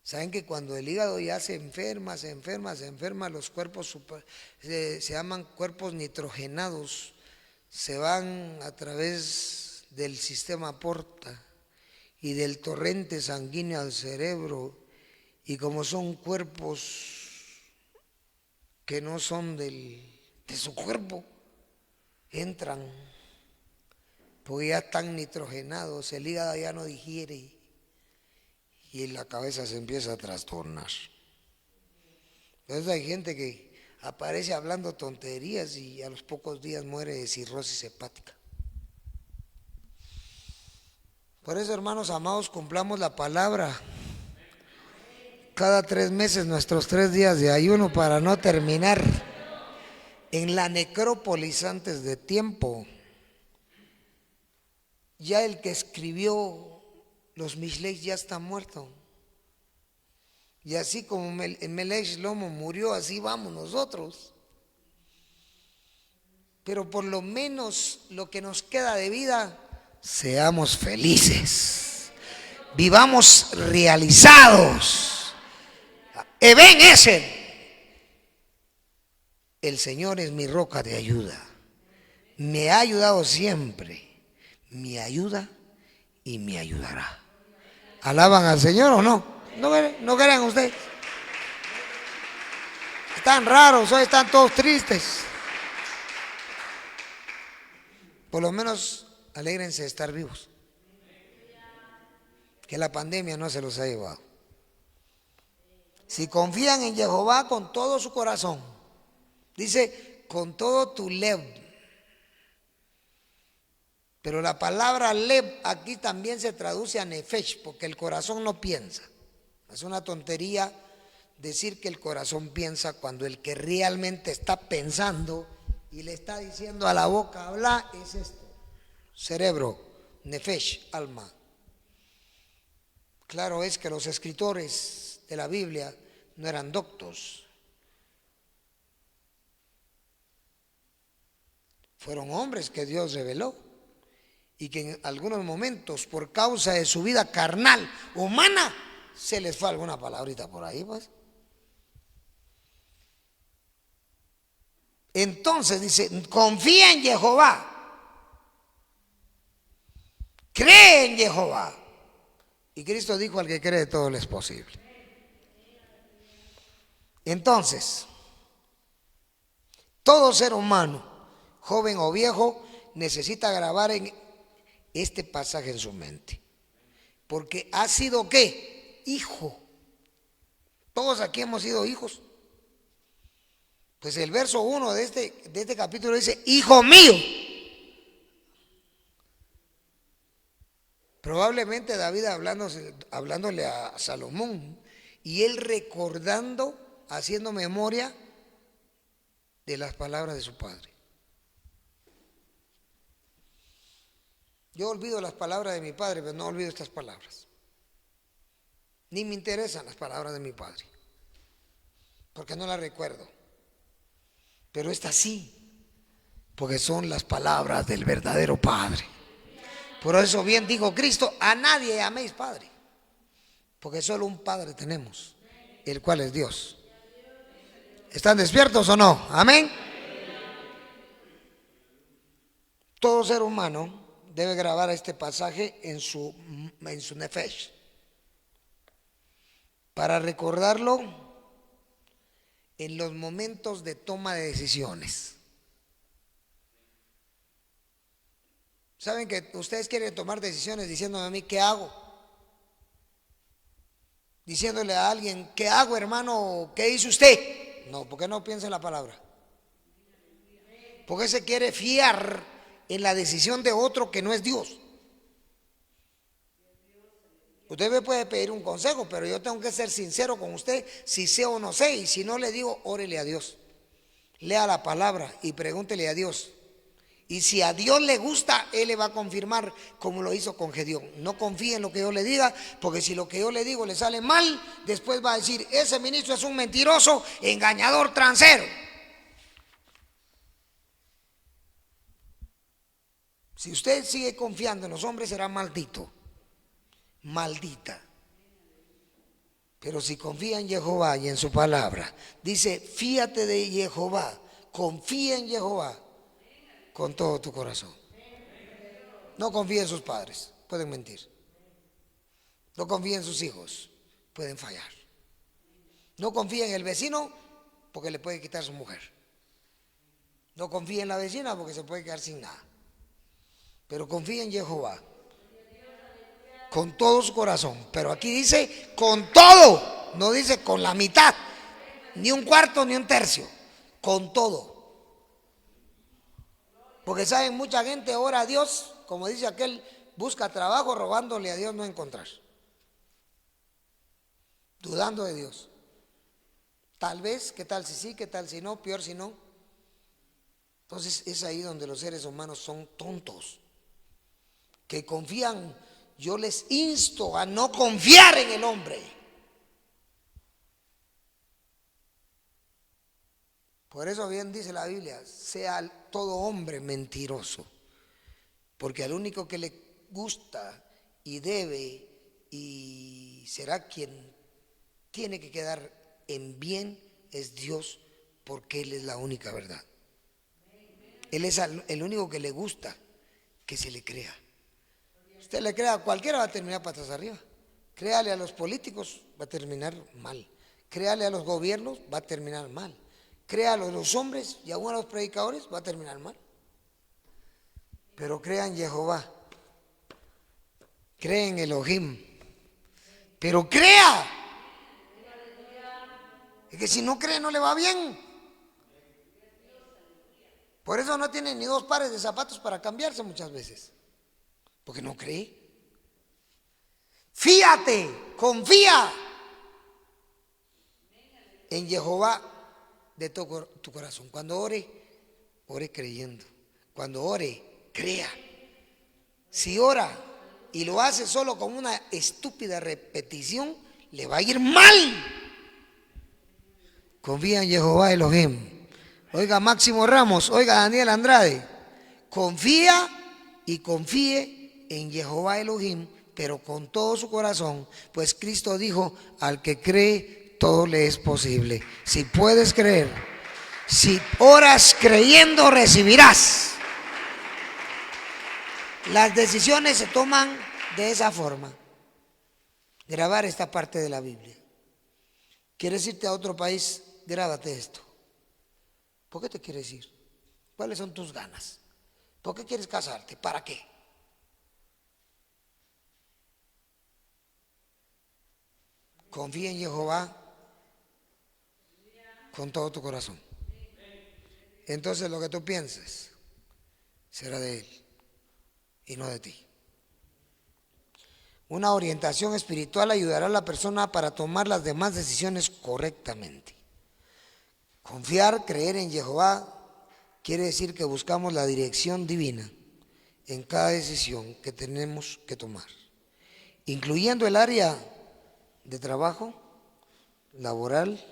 Saben que cuando el hígado ya se enferma, los cuerpos se llaman cuerpos nitrogenados, se van a través del sistema porta y del torrente sanguíneo al cerebro, y como son cuerpos que no son de su cuerpo, entran, porque ya están nitrogenados, el hígado ya no digiere y la cabeza se empieza a trastornar. Entonces hay gente que aparece hablando tonterías y a los pocos días muere de cirrosis hepática. Por eso, hermanos amados, cumplamos la palabra. Cada 3 meses nuestros 3 días de ayuno para no terminar en la necrópolis antes de tiempo. Ya el que escribió los Mishlei ya está muerto. Y así como Melech Shlomo murió, así vamos nosotros. Pero por lo menos lo que nos queda de vida, seamos felices, vivamos realizados. Eben Eser, el Señor es mi roca de ayuda, me ha ayudado siempre, me ayuda y me ayudará. ¿Alaban al Señor o no? ¿No creen ustedes? Están raros, hoy están todos tristes. Por lo menos alégrense de estar vivos, que la pandemia no se los ha llevado. Si confían en Jehová con todo su corazón, dice con todo tu lev, pero la palabra lev aquí también se traduce a nefesh, porque el corazón no piensa. Es una tontería decir que el corazón piensa cuando el que realmente está pensando y le está diciendo a la boca habla es esto: cerebro, nefesh, alma. Claro es que los escritores de la Biblia no eran doctos, fueron hombres que Dios reveló y que en algunos momentos, por causa de su vida carnal, humana, se les fue alguna palabrita por ahí, pues. Entonces dice, confía en Jehová, cree en Jehová Y Cristo dijo: al que cree todo le es posible. Entonces, todo ser humano, joven o viejo, necesita grabar en este pasaje en su mente. Porque ha sido ¿qué? Hijo. Todos aquí hemos sido hijos. Pues el verso 1 de este capítulo dice: hijo mío. Probablemente David hablándole a Salomón, y él recordando, haciendo memoria de las palabras de su padre. Yo olvido las palabras de mi padre, pero no olvido estas palabras. Ni me interesan las palabras de mi padre, porque no las recuerdo. Pero esta sí, porque son las palabras del verdadero Padre. Por eso bien dijo Cristo: a nadie llaméis Padre, porque solo un Padre tenemos, el cual es Dios. ¿Están despiertos o no? Amén. Todo ser humano debe grabar este pasaje en su nefesh, para recordarlo en los momentos de toma de decisiones. Saben que ustedes quieren tomar decisiones diciéndome a mí: ¿qué hago? Diciéndole a alguien: ¿qué hago, hermano? ¿Qué hizo usted? No, ¿por qué no piensa en la palabra? Porque se quiere fiar en la decisión de otro que no es Dios. Usted me puede pedir un consejo, pero yo tengo que ser sincero con usted, si sé o no sé. Y si no le digo, órele a Dios, lea la palabra y pregúntele a Dios. Y si a Dios le gusta, Él le va a confirmar, como lo hizo con Gedeón. No confíe en lo que yo le diga, porque si lo que yo le digo le sale mal, después va a decir: ese ministro es un mentiroso, engañador, transero. Si usted sigue confiando en los hombres, será maldito, maldita. Pero si confía en Jehová y en su palabra, dice: fíate de Jehová, confía en Jehová con todo tu corazón. No confíe en sus padres, pueden mentir. No confíe en sus hijos, pueden fallar. No confíe en el vecino, porque le puede quitar su mujer. No confíe en la vecina, porque se puede quedar sin nada. Pero confíe en Jehová con todo su corazón. Pero aquí dice con todo, no dice con la mitad, ni un cuarto, ni un tercio, con todo. Porque saben, mucha gente ora a Dios, como dice aquel, busca trabajo robándole a Dios no encontrar, dudando de Dios. Tal vez, qué tal si sí, qué tal si no, peor si no. Entonces es ahí donde los seres humanos son tontos, que confían. Yo les insto a no confiar en el hombre. Por eso bien dice la Biblia: sea todo hombre mentiroso, porque al único que le gusta y debe y será quien tiene que quedar en bien es Dios, porque Él es la única verdad. Él es el único que le gusta que se le crea. Usted le crea a cualquiera, va a terminar patas arriba. Créale a los políticos, va a terminar mal. Créale a los gobiernos, va a terminar mal. Créale a los hombres y aún a los predicadores, va a terminar mal. Pero crea en Jehová, cree en Elohim, pero crea. Es que si no cree, no le va bien. Por eso no tiene ni dos pares de zapatos para cambiarse muchas veces, porque no cree. Fíate, confía en Jehová de todo tu corazón. Cuando ore, ore creyendo. Cuando ore, crea. Si ora y lo hace solo con una estúpida repetición, le va a ir mal. Confía en Jehová Elohim. Oiga Máximo Ramos, oiga Daniel Andrade, confía y confíe en Jehová Elohim, pero con todo su corazón, pues Cristo dijo: al que cree, todo le es posible. Si puedes creer, si oras creyendo, recibirás. Las decisiones se toman de esa forma. grabar esta parte de la Biblia. ¿Quieres irte a otro país? Grábate esto. ¿Por qué te quieres ir? ¿Cuáles son tus ganas? ¿Por qué quieres casarte? ¿Para qué? Confía en Jehová con todo tu corazón. Entonces lo que tú pienses será de Él y no de ti. Una orientación espiritual ayudará a la persona para tomar las demás decisiones correctamente. Confiar, creer en Jehová quiere decir que buscamos la dirección divina en cada decisión que tenemos que tomar, incluyendo el área de trabajo, laboral,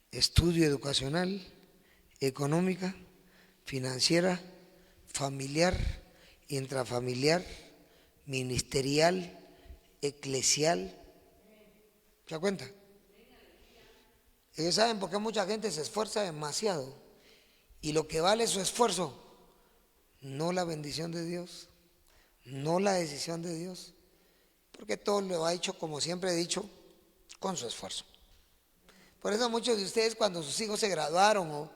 estudio educacional, económica, financiera, familiar, intrafamiliar, ministerial, eclesial. ¿Se da cuenta? Ellos saben por qué mucha gente se esfuerza demasiado y lo que vale su esfuerzo, no la bendición de Dios, no la decisión de Dios, porque todo lo ha hecho, como siempre he dicho, con su esfuerzo. Por eso muchos de ustedes cuando sus hijos se graduaron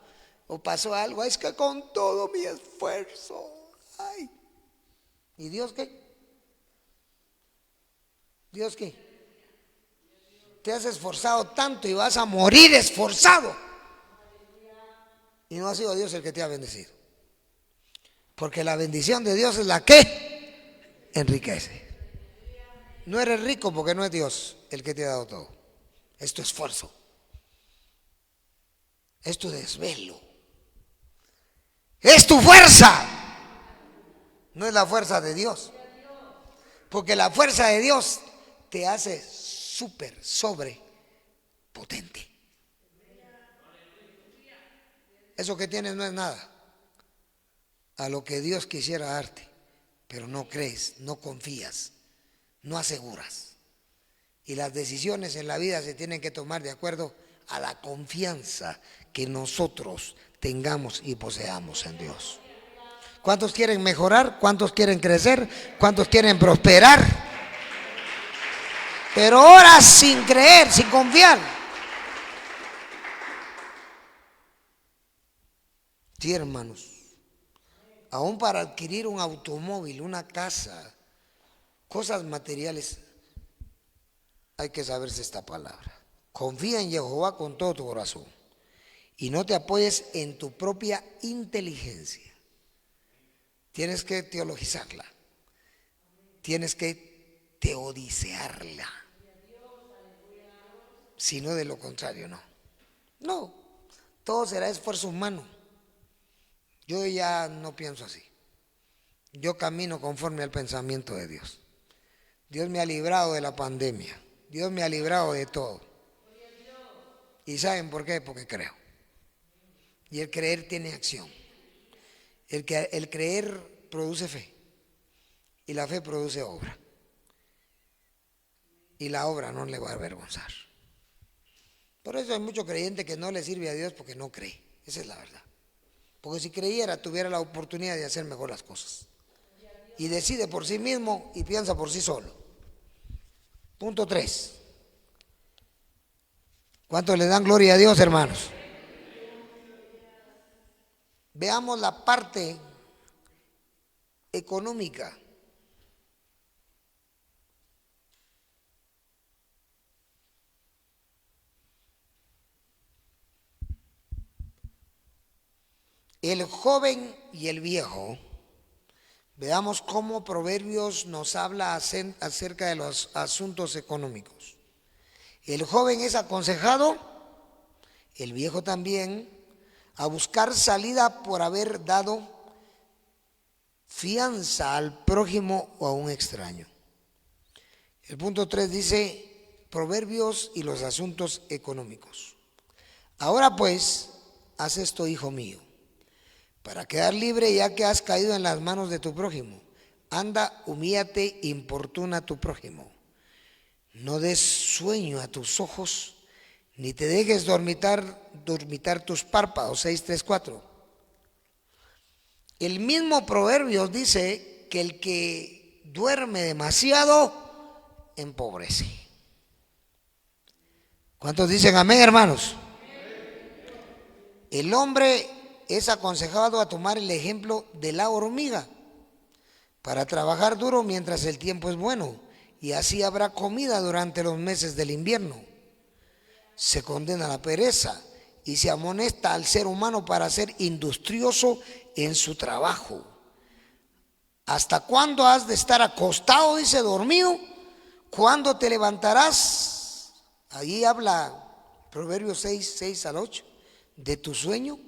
o pasó algo, es que con todo mi esfuerzo, ay, ¿y Dios qué? ¿Dios qué? Te has esforzado tanto y vas a morir esforzado. Y no ha sido Dios el que te ha bendecido. Porque la bendición de Dios es la que enriquece. No eres rico porque no es Dios el que te ha dado todo. Es tu esfuerzo. Es tu desvelo. Es tu fuerza. No es la fuerza de Dios. Porque la fuerza de Dios te hace súper, sobre potente. Eso que tienes no es nada a lo que Dios quisiera darte, pero no crees, no confías, no aseguras. Y las decisiones en la vida se tienen que tomar de acuerdo a la confianza que nosotros tengamos y poseamos en Dios. ¿Cuántos quieren mejorar? ¿Cuántos quieren crecer? ¿Cuántos quieren prosperar? Pero ahora sin creer, sin confiar. Sí, hermanos. Aún para adquirir un automóvil, una casa, cosas materiales, hay que saberse esta palabra. Confía en Jehová con todo tu corazón y no te apoyes en tu propia inteligencia. Tienes que teologizarla, tienes que teodicearla. Si no, de lo contrario, no. No, todo será esfuerzo humano. Yo ya no pienso así. Yo camino conforme al pensamiento de Dios. Dios me ha librado de la pandemia. Dios me ha librado de todo. ¿Y saben por qué? Porque creo. Y el creer tiene acción. El creer produce fe. Y la fe produce obra. Y la obra no le va a avergonzar. Por eso hay mucho creyente que no le sirve a Dios porque no cree. Esa es la verdad. Porque si creyera, tuviera la oportunidad de hacer mejor las cosas. Y decide por sí mismo y piensa por sí solo. Punto 3. ¿Cuántos le dan gloria a Dios, hermanos? Veamos la parte económica. El joven y el viejo. Veamos cómo Proverbios nos habla acerca de los asuntos económicos. El joven es aconsejado, el viejo también, a buscar salida por haber dado fianza al prójimo o a un extraño. El punto 3 dice Proverbios y los asuntos económicos. Ahora pues, haz esto, hijo mío, para quedar libre ya que has caído en las manos de tu prójimo. Anda, humíllate, importuna a tu prójimo. No des sueño a tus ojos, ni te dejes dormitar tus párpados. 6:3-4. El mismo Proverbios dice que el que duerme demasiado empobrece. ¿Cuántos dicen amén, hermanos? El hombre es aconsejado a tomar el ejemplo de la hormiga para trabajar duro mientras el tiempo es bueno, y así habrá comida durante los meses del invierno. Se condena la pereza y se amonesta al ser humano para ser industrioso en su trabajo. ¿Hasta cuándo has de estar acostado, dice, dormido? ¿Cuándo te levantarás? Allí habla Proverbios 6:6-8, de tu sueño.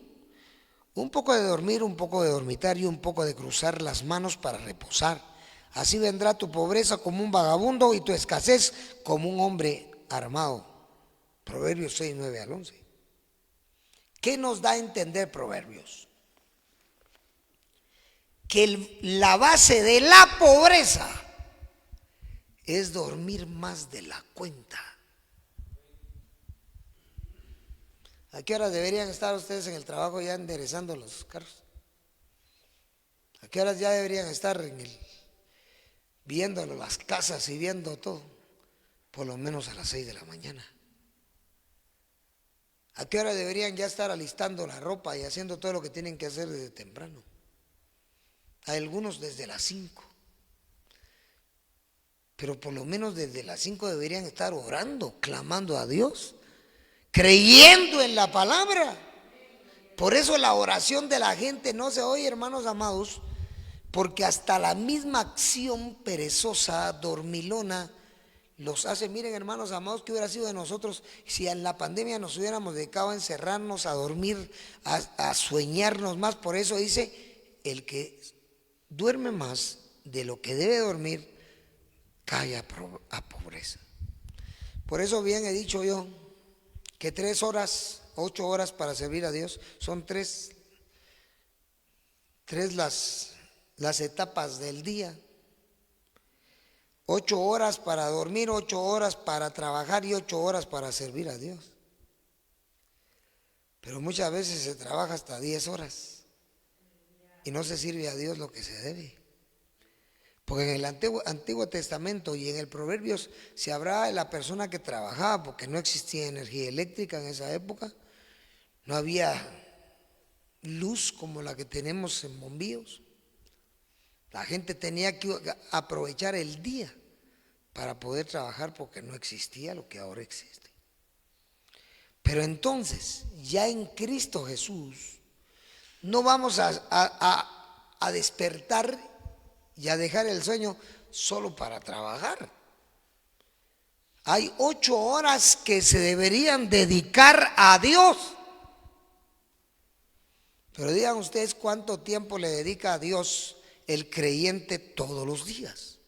Un poco de dormir, un poco de dormitar y un poco de cruzar las manos para reposar. Así vendrá tu pobreza como un vagabundo y tu escasez como un hombre armado. Proverbios 6:9-11. ¿Qué nos da a entender Proverbios? Que la base de la pobreza es dormir más de la cuenta. ¿A qué horas deberían estar ustedes en el trabajo ya enderezando los carros? ¿A qué horas ya deberían estar viendo las casas y viendo todo? Por lo menos a las 6 de la mañana. ¿A qué hora deberían ya estar alistando la ropa y haciendo todo lo que tienen que hacer desde temprano? A algunos desde las 5. Pero por lo menos desde las 5 deberían estar orando, clamando a Dios, creyendo en la palabra. Por eso la oración de la gente no se oye, hermanos amados, porque hasta la misma acción perezosa, dormilona, los hace. Miren, hermanos amados, ¿qué hubiera sido de nosotros si en la pandemia nos hubiéramos dedicado a encerrarnos, a dormir, a sueñarnos más? Por eso dice, el que duerme más de lo que debe dormir, cae a pobreza. Por eso bien he dicho yo, que 3 horas, 8 horas para servir a Dios, son tres las etapas del día. 8 horas para dormir, 8 horas para trabajar y 8 horas para servir a Dios. Pero muchas veces se trabaja hasta 10 horas y no se sirve a Dios lo que se debe. Porque en el Antiguo Testamento y en el Proverbios se hablaba de la persona que trabajaba, porque no existía energía eléctrica en esa época, no había luz como la que tenemos en bombillos. La gente tenía que aprovechar el día para poder trabajar porque no existía lo que ahora existe. Pero entonces, ya en Cristo Jesús, no vamos a despertar y a dejar el sueño solo para trabajar. Hay 8 horas que se deberían dedicar a Dios. Pero digan ustedes cuánto tiempo le dedica a Dios el creyente todos los días.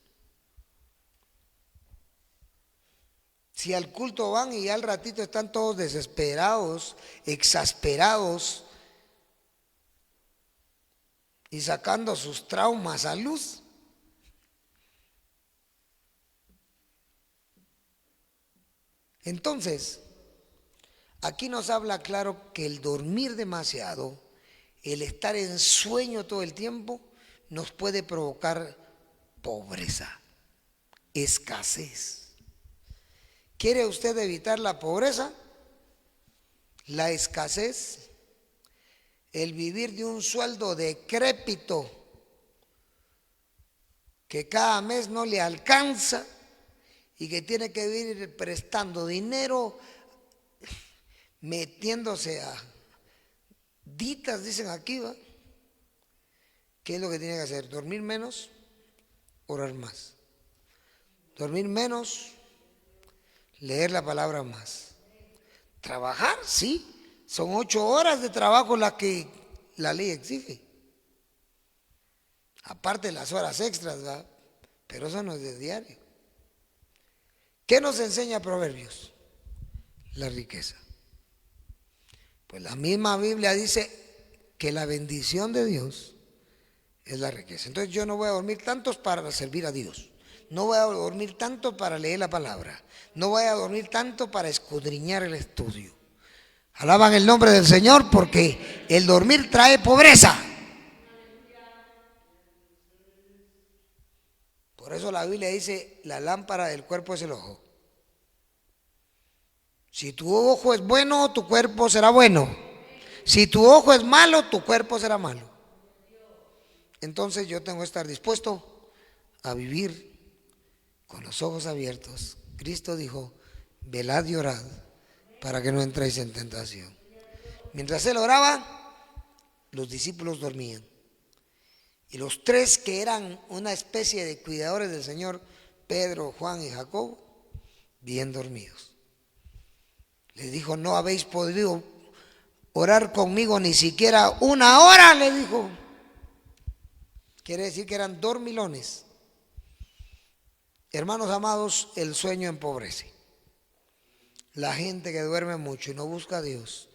Si al culto van y ya al ratito están todos desesperados, exasperados y sacando sus traumas a luz. Entonces, aquí nos habla claro que el dormir demasiado, el estar en sueño todo el tiempo, nos puede provocar pobreza, escasez. ¿Quiere usted evitar la pobreza, la escasez, el vivir de un sueldo decrépito que cada mes no le alcanza y que tiene que vivir prestando dinero, metiéndose a ditas, dicen aquí, ¿va? ¿Qué es lo que tiene que hacer? Dormir menos, orar más. Dormir menos, leer la palabra más. Trabajar, sí. Son 8 horas de trabajo las que la ley exige. Aparte de las horas extras, ¿verdad? Pero eso no es de diario. ¿Qué nos enseña Proverbios? La riqueza. Pues la misma Biblia dice que la bendición de Dios es la riqueza. Entonces yo no voy a dormir tantos para servir a Dios. No voy a dormir tanto para leer la palabra. No voy a dormir tanto para escudriñar el estudio. Alaban el nombre del Señor porque el dormir trae pobreza. Por eso la Biblia dice, la lámpara del cuerpo es el ojo. Si tu ojo es bueno, tu cuerpo será bueno. Si tu ojo es malo, tu cuerpo será malo. Entonces yo tengo que estar dispuesto a vivir con los ojos abiertos. Cristo dijo, velad y orad para que no entréis en tentación. Mientras él oraba, los discípulos dormían. Y los tres que eran una especie de cuidadores del Señor, Pedro, Juan y Jacobo, bien dormidos. Les dijo, no habéis podido orar conmigo ni siquiera una hora, le dijo. Quiere decir que eran dormilones. Hermanos amados, el sueño empobrece. La gente que duerme mucho y no busca a Dios.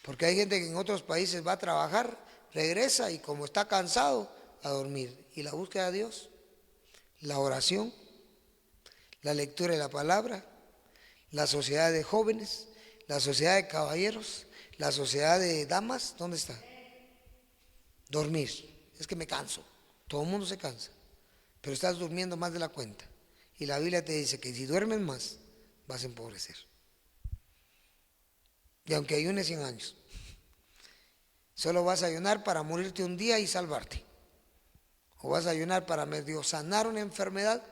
Porque hay gente que en otros países va a trabajar, regresa y como está cansado, a dormir. Y la búsqueda de Dios, la oración, la lectura de la palabra, la sociedad de jóvenes, la sociedad de caballeros, la sociedad de damas, ¿dónde está? Dormir. Es que me canso. Todo el mundo se cansa. Pero estás durmiendo más de la cuenta. Y la Biblia te dice que si duermes más, vas a empobrecer. Y aunque ayunes 100 años, solo vas a ayunar para morirte un día y salvarte. O vas a ayunar para medio sanar una enfermedad,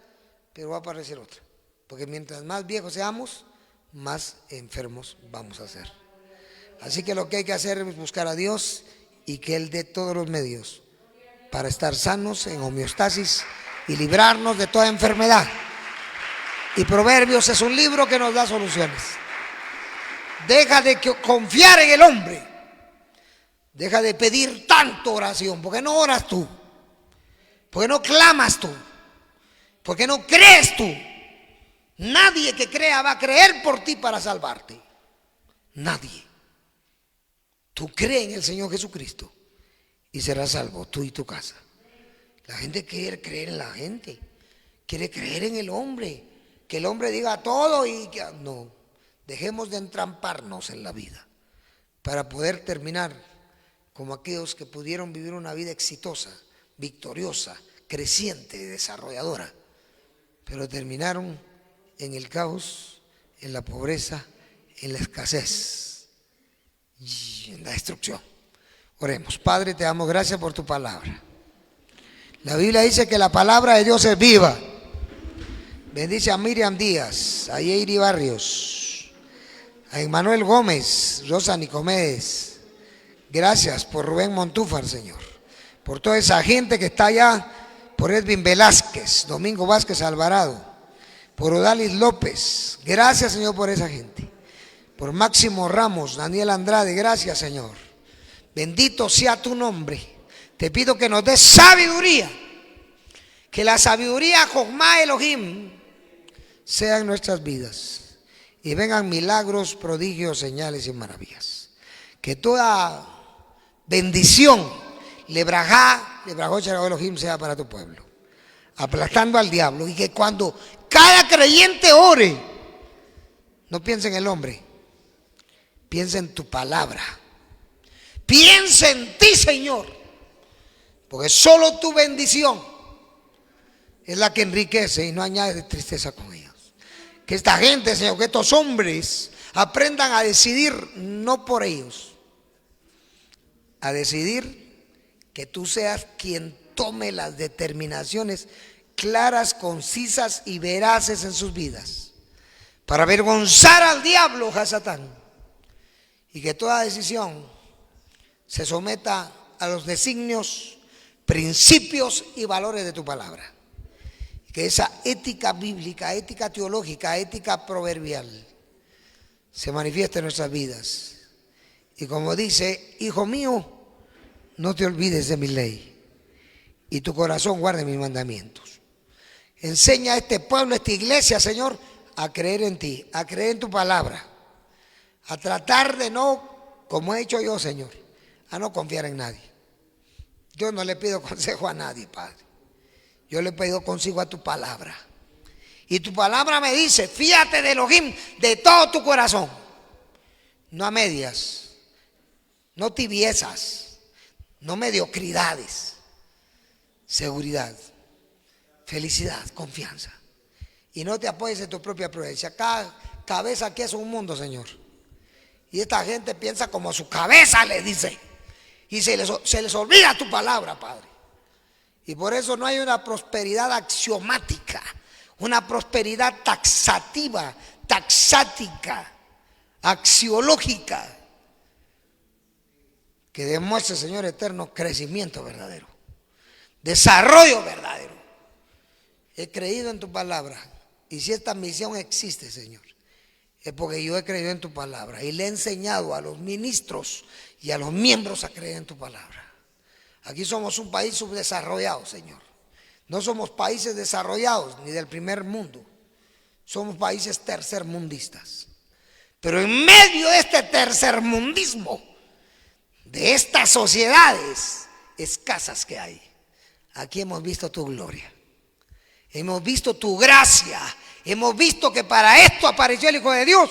pero va a aparecer otra. Porque mientras más viejos seamos, más enfermos vamos a ser. Así que lo que hay que hacer es buscar a Dios y que Él dé todos los medios para estar sanos, en homeostasis y librarnos de toda enfermedad. Y Proverbios es un libro que nos da soluciones. Deja de confiar en el hombre. Deja de pedir tanto oración. ¿Por qué no oras tú? ¿Por qué no clamas tú? ¿Por qué no crees tú? Nadie que crea va a creer por ti para salvarte. Nadie. Tú crees en el Señor Jesucristo y serás salvo, tú y tu casa. La gente quiere creer en la gente. Quiere creer en el hombre. Que el hombre diga todo y que no. Dejemos de entramparnos en la vida para poder terminar como aquellos que pudieron vivir una vida exitosa, victoriosa, creciente, desarrolladora, pero terminaron en el caos, en la pobreza, en la escasez y en la destrucción. Oremos. Padre, te damos gracias por tu palabra. La Biblia dice que la palabra de Dios es viva. Bendice a Miriam Díaz, a Yeiri Barrios, a Emmanuel Gómez, Rosa Nicomedes. Gracias por Rubén Montúfar, Señor. Por toda esa gente que está allá, por Edwin Velázquez, Domingo Vázquez Alvarado, por Odalis López. Gracias, Señor, por esa gente. Por Máximo Ramos, Daniel Andrade. Gracias, Señor. Bendito sea tu nombre. Te pido que nos des sabiduría. Que la sabiduría Jochma Elohim sea en nuestras vidas. Y vengan milagros, prodigios, señales y maravillas. Que toda bendición, lebrajá Elohim sea para tu pueblo. Aplastando al diablo. Y que cuando cada creyente ore, no piense en el hombre. Piensa en tu palabra. Piensa en ti, Señor. Porque solo tu bendición es la que enriquece y no añade tristeza con ellos. Que esta gente, Señor, que estos hombres aprendan a decidir no por ellos. A decidir que tú seas quien tome las determinaciones claras, concisas y veraces en sus vidas. Para avergonzar al diablo, a Satán. Y que toda decisión se someta a los designios, principios y valores de tu palabra. Que esa ética bíblica, ética teológica, ética proverbial se manifieste en nuestras vidas. Y como dice, hijo mío, no te olvides de mi ley y tu corazón guarde mis mandamientos. Enseña a este pueblo, a esta iglesia, Señor, a creer en ti, a creer en tu palabra, a tratar de no, como he hecho yo, Señor, a no confiar en nadie. Yo no le pido consejo a nadie, Padre. Yo le he pedido consejo a tu palabra. Y tu palabra me dice, fíate de Elohim de todo tu corazón. No a medias, no tibiezas, no mediocridades. Seguridad. felicidad, confianza. Y no te apoyes en tu propia prudencia. Cada cabeza aquí es un mundo, Señor. Y esta gente piensa como su cabeza le dice. Y se les olvida tu palabra, Padre. Y por eso no hay una prosperidad axiomática, una prosperidad taxativa, taxática, axiológica, que demuestre, Señor eterno, crecimiento verdadero, desarrollo verdadero. He creído en tu palabra. Y si esta misión existe, Señor, es porque yo he creído en tu palabra y le he enseñado a los ministros y a los miembros a creer en tu palabra. Aquí somos un país subdesarrollado, Señor. No somos países desarrollados ni del primer mundo. Somos países tercermundistas. Pero en medio de este tercermundismo, de estas sociedades escasas que hay, aquí hemos visto tu gloria. Hemos visto tu gracia. Hemos visto que para esto apareció el Hijo de Dios,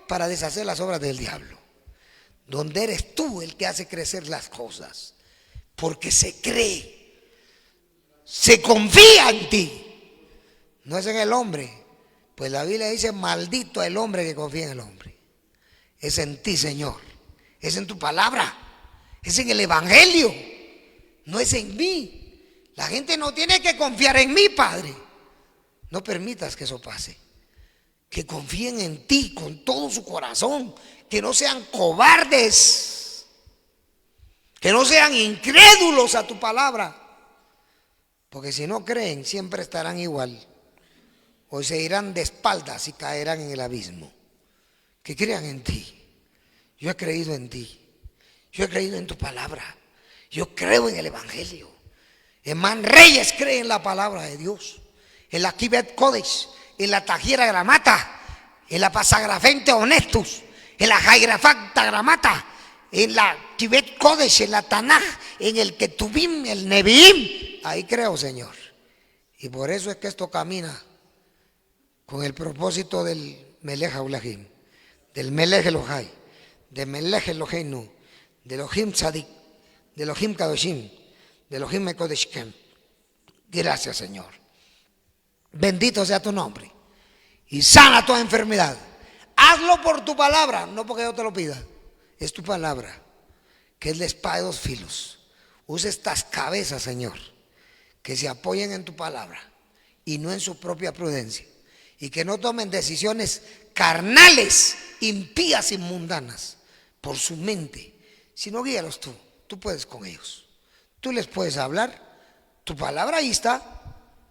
para deshacer las obras del diablo. Donde eres tú el que hace crecer las cosas. Porque se cree, se confía en ti. No es en el hombre. Pues la Biblia dice: maldito el hombre que confía en el hombre. Es en ti, Señor. Es en tu palabra. Es en el Evangelio. No es en mí. La gente no tiene que confiar en mí, Padre. No permitas que eso pase. Que confíen en ti con todo su corazón. Que no sean cobardes. Que no sean incrédulos a tu palabra. Porque si no creen, siempre estarán igual. O se irán de espaldas y caerán en el abismo. Que crean en ti. Yo he creído en ti. Yo he creído en tu palabra. Yo creo en el Evangelio. Emán Reyes cree en la palabra de Dios. En la Kibet Kodesh, en la Tajira Gramata, en la Pasagrafente Honestus, en la Jairafacta Gramata, en la Kibet Kodesh, en la Tanaj, en el Ketubim, el Neviim. Ahí creo, Señor. Y por eso es que esto camina con el propósito del Melech Haulahim, del Melech Elohai, del Melech Eloheinu, del Elohim Tzadik, del Elohim Kadoshim, del Elohim Mekodeshkem. Gracias, Señor. Bendito sea tu nombre. Y sana toda enfermedad. Hazlo por tu palabra, no porque yo te lo pida. Es tu palabra, que es la espada de dos filos. Usa estas cabezas, Señor, que se apoyen en tu palabra y no en su propia prudencia. Y que no tomen decisiones carnales, impías y mundanas por su mente, sino guíalos tú. Tú puedes con ellos. Tú les puedes hablar. Tu palabra ahí está.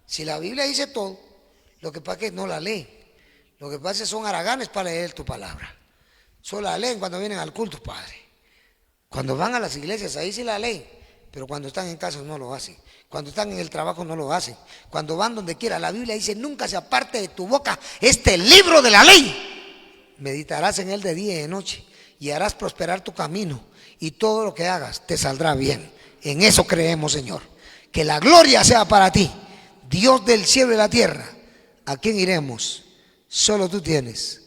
Si la Biblia dice todo, lo que pasa es que no la leen. Lo que pasa es que son haraganes para leer tu palabra. Solo la leen cuando vienen al culto, Padre. Cuando van a las iglesias, ahí sí la leen. Pero cuando están en casa no lo hacen. Cuando están en el trabajo no lo hacen. Cuando van donde quiera, la Biblia dice: nunca se aparte de tu boca este libro de la ley. Meditarás en él de día y de noche y harás prosperar tu camino. Y todo lo que hagas te saldrá bien. En eso creemos, Señor. Que la gloria sea para ti. Dios del cielo y la tierra, ¿a quién iremos? Solo tú tienes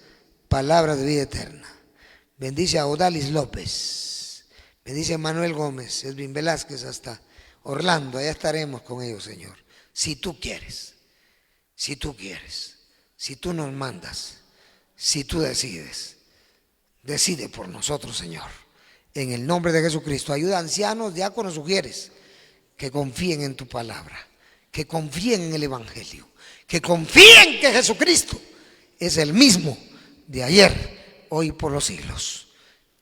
palabra de vida eterna. Bendice a Odalis López, bendice a Manuel Gómez, Edwin Velázquez, hasta Orlando. Allá estaremos con ellos, Señor. Si tú quieres, si tú quieres, si tú nos mandas, si tú decides, decide por nosotros, Señor. En el nombre de Jesucristo, ayuda a ancianos, diáconos, sugieres que confíen en tu palabra. Que confíen en el Evangelio, que confíen que Jesucristo es el mismo de ayer, hoy, por los siglos.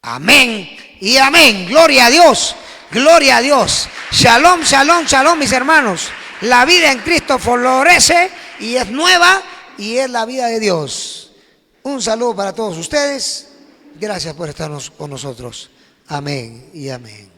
Amén y amén. Gloria a Dios, gloria a Dios. Shalom, shalom, shalom, mis hermanos. La vida en Cristo florece y es nueva y es la vida de Dios. Un saludo para todos ustedes. Gracias por estar con nosotros. Amén y amén.